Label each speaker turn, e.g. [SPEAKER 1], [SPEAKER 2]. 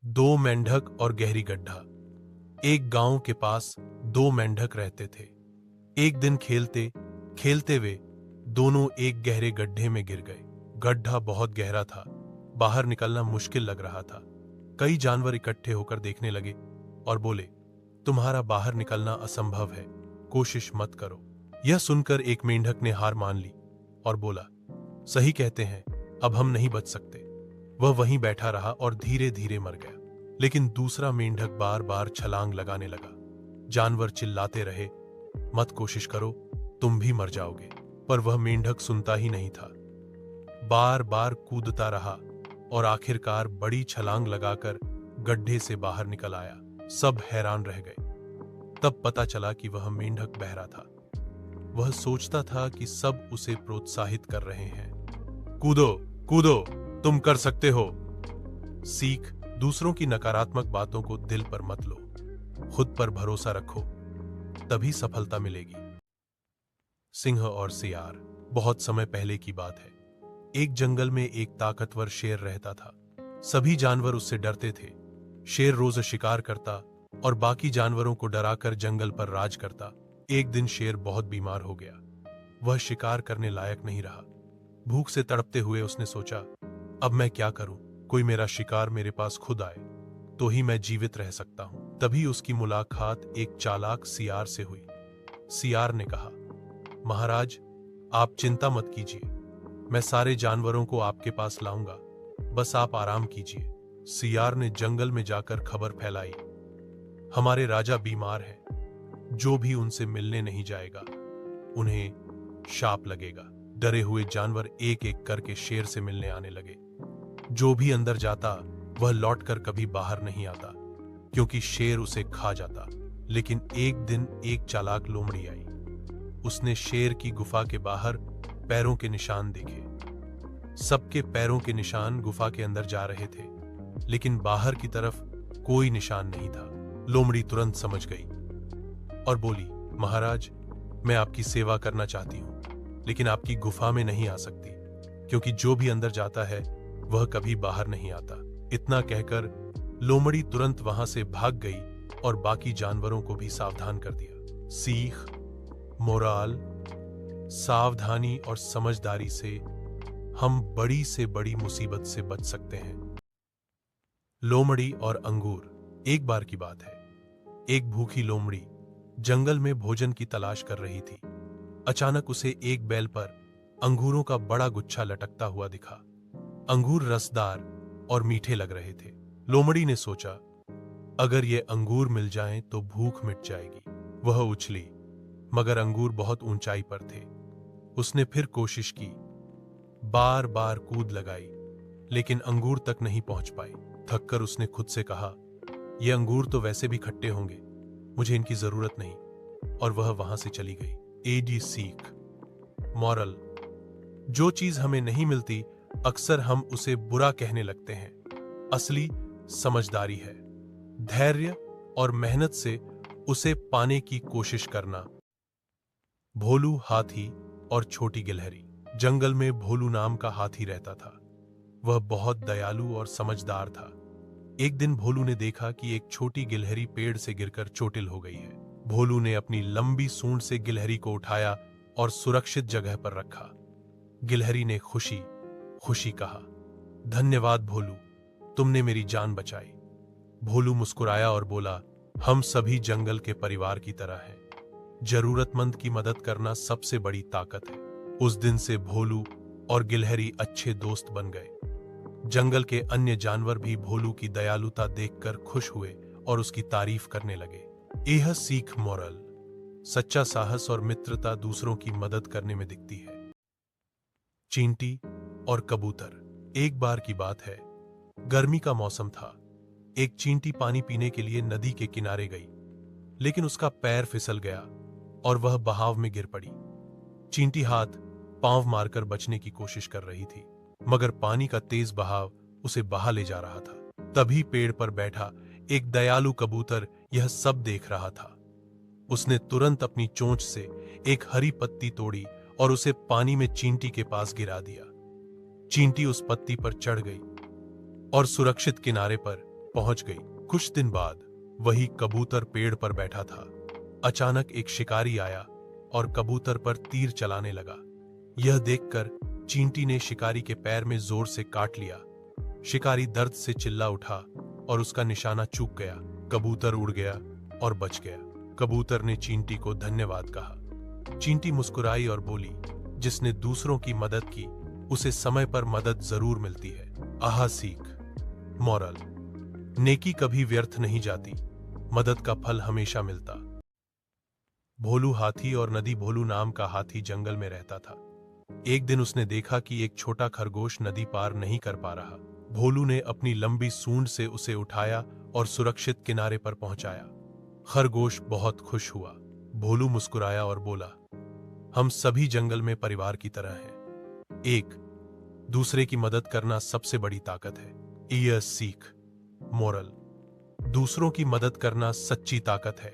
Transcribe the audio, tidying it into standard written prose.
[SPEAKER 1] दो मेंढक और गहरी गड्ढा। एक गांव के पास दो मेंढक रहते थे। एक दिन खेलते खेलते वे दोनों एक गहरे गड्ढे में गिर गए। गड्ढा बहुत गहरा था, बाहर निकलना मुश्किल लग रहा था। कई जानवर इकट्ठे होकर देखने लगे और बोले, तुम्हारा बाहर निकलना असंभव है, कोशिश मत करो। यह सुनकर एक मेंढक ने हार मान ली और बोला, सही कहते हैं, अब हम नहीं बच सकते। वह वहीं बैठा रहा और धीरे धीरे मर गया। लेकिन दूसरा मेंढक बार बार छलांग लगाने लगा। जानवर चिल्लाते रहे, मत कोशिश करो, तुम भी मर जाओगे। पर वह मेंढक सुनता ही नहीं था। बार बार कूदता रहा और आखिरकार बड़ी छलांग लगाकर गड्ढे से बाहर निकल आया। सब हैरान रह गए। तब पता चला कि वह मेंढक बहरा था। वह सोचता था कि सब उसे प्रोत्साहित कर रहे हैं। कूदो कूदो, तुम कर सकते हो। सीख, दूसरों की नकारात्मक बातों को दिल पर मत लो, खुद पर भरोसा रखो, तभी सफलता मिलेगी। सिंह और सियार। बहुत समय पहले की बात है। एक जंगल में एक ताकतवर शेर रहता था। सभी जानवर उससे डरते थे। शेर रोज शिकार करता और बाकी जानवरों को डराकर जंगल पर राज करता। एक दिन शेर बहुत बीमार हो गया। वह शिकार करने लायक नहीं रहा। भूख से तड़पते हुए उसने सोचा, अब मैं क्या करूं? कोई मेरा शिकार मेरे पास खुद आए तो ही मैं जीवित रह सकता हूं। तभी उसकी मुलाकात एक चालाक सियार से हुई। सियार ने कहा, महाराज, आप चिंता मत कीजिए, मैं सारे जानवरों को आपके पास लाऊंगा, बस आप आराम कीजिए। सियार ने जंगल में जाकर खबर फैलाई, हमारे राजा बीमार हैं, जो भी उनसे मिलने नहीं जाएगा उन्हें शाप लगेगा। डरे हुए जानवर एक एक करके शेर से मिलने आने लगे। जो भी अंदर जाता वह लौटकर कभी बाहर नहीं आता, क्योंकि शेर उसे खा जाता। लेकिन एक दिन एक चालाक लोमड़ी आई। उसने शेर की गुफा के बाहर पैरों के निशान देखे। सबके पैरों के निशान गुफा के अंदर जा रहे थे, लेकिन बाहर की तरफ कोई निशान नहीं था। लोमड़ी तुरंत समझ गई और बोली, महाराज, मैं आपकी सेवा करना चाहती हूं, लेकिन आपकी गुफा में नहीं आ सकती, क्योंकि जो भी अंदर जाता है वह कभी बाहर नहीं आता। इतना कहकर लोमड़ी तुरंत वहां से भाग गई और बाकी जानवरों को भी सावधान कर दिया। सीख, मोराल, सावधानी और समझदारी से हम बड़ी से बड़ी मुसीबत से बच सकते हैं। लोमड़ी और अंगूर। एक बार की बात है, एक भूखी लोमड़ी जंगल में भोजन की तलाश कर रही थी। अचानक उसे एक बेल पर अंगूरों का बड़ा गुच्छा लटकता हुआ दिखा। अंगूर रसदार और मीठे लग रहे थे। लोमड़ी ने सोचा, अगर ये अंगूर मिल जाएं तो भूख मिट जाएगी। वह उछली, मगर अंगूर बहुत ऊंचाई पर थे। उसने फिर कोशिश की, बार बार कूद लगाई, लेकिन अंगूर तक नहीं पहुंच पाई। थककर उसने खुद से कहा, ये अंगूर तो वैसे भी खट्टे होंगे, मुझे इनकी जरूरत नहीं, और वह वहां से चली गई। एडी सीख, मॉरल, जो चीज हमें नहीं मिलती अक्सर हम उसे बुरा कहने लगते हैं। असली समझदारी है धैर्य और मेहनत से उसे पाने की कोशिश करना। भोलू, हाथी और छोटी गिलहरी। जंगल में भोलू नाम का हाथी रहता था। वह बहुत दयालु और समझदार था। एक दिन भोलू ने देखा कि एक छोटी गिलहरी पेड़ से गिरकर चोटिल हो गई है। भोलू ने अपनी लंबी सूंड से गिलहरी को उठाया और सुरक्षित जगह पर रखा। गिलहरी ने खुशी खुशी कहा, धन्यवाद भोलू, तुमने मेरी जान बचाई। भोलू मुस्कुराया और बोला, हम सभी जंगल के परिवार की तरह हैं। जरूरतमंद की मदद करना सबसे बड़ी ताकत है। उस दिन से भोलू और गिलहरी अच्छे दोस्त बन गए। जंगल के अन्य जानवर भी भोलू की दयालुता देखकर खुश हुए और उसकी तारीफ करने लगे। यह सीख, मोरल, सच्चा साहस और मित्रता दूसरों की मदद करने में दिखती है। चींटी और कबूतर। एक बार की बात है, गर्मी का मौसम था। एक चींटी पानी पीने के लिए नदी के किनारे गई, लेकिन उसका पैर फिसल गया और वह बहाव में गिर पड़ी। चींटी हाथ पांव मारकर बचने की कोशिश कर रही थी, मगर पानी का तेज बहाव उसे बहा ले जा रहा था। तभी पेड़ पर बैठा एक दयालु कबूतर यह सब देख रहा था। उसने तुरंत अपनी चोंच से एक हरी पत्ती तोड़ी और उसे पानी में चींटी के पास गिरा दिया। चींटी उस पत्ती पर चढ़ गई और सुरक्षित किनारे पर पहुंच गई। कुछ दिन बाद वही कबूतर पेड़ पर बैठा था। अचानक एक शिकारी आया और कबूतर पर तीर चलाने लगा। यह देखकर चींटी ने शिकारी के पैर में जोर से काट लिया। शिकारी दर्द से चिल्ला उठा और उसका निशाना चूक गया। कबूतर उड़ गया और बच गया। कबूतर ने चींटी को धन्यवाद कहा। चींटी मुस्कुराई और बोली, जिसने दूसरों की मदद की उसे समय पर मदद जरूर मिलती है। आहा सीख। मॉरल, नेकी कभी व्यर्थ नहीं जाती, मदद का फल हमेशा मिलता। भोलू हाथी और नदी भोलू नाम का हाथी जंगल में रहता था। एक दिन उसने देखा कि एक छोटा खरगोश नदी पार नहीं कर पा रहा। भोलू ने अपनी लंबी सूंड से उसे उठाया और सुरक्षित किनारे पर पहुंचाया। खरगोश बहुत खुश हुआ। भोलू मुस्कुराया और बोला, हम सभी जंगल में परिवार की तरह हैं। एक दूसरे की मदद करना सबसे बड़ी ताकत है। यह सीख। मोरल, दूसरों की मदद करना सच्ची ताकत है।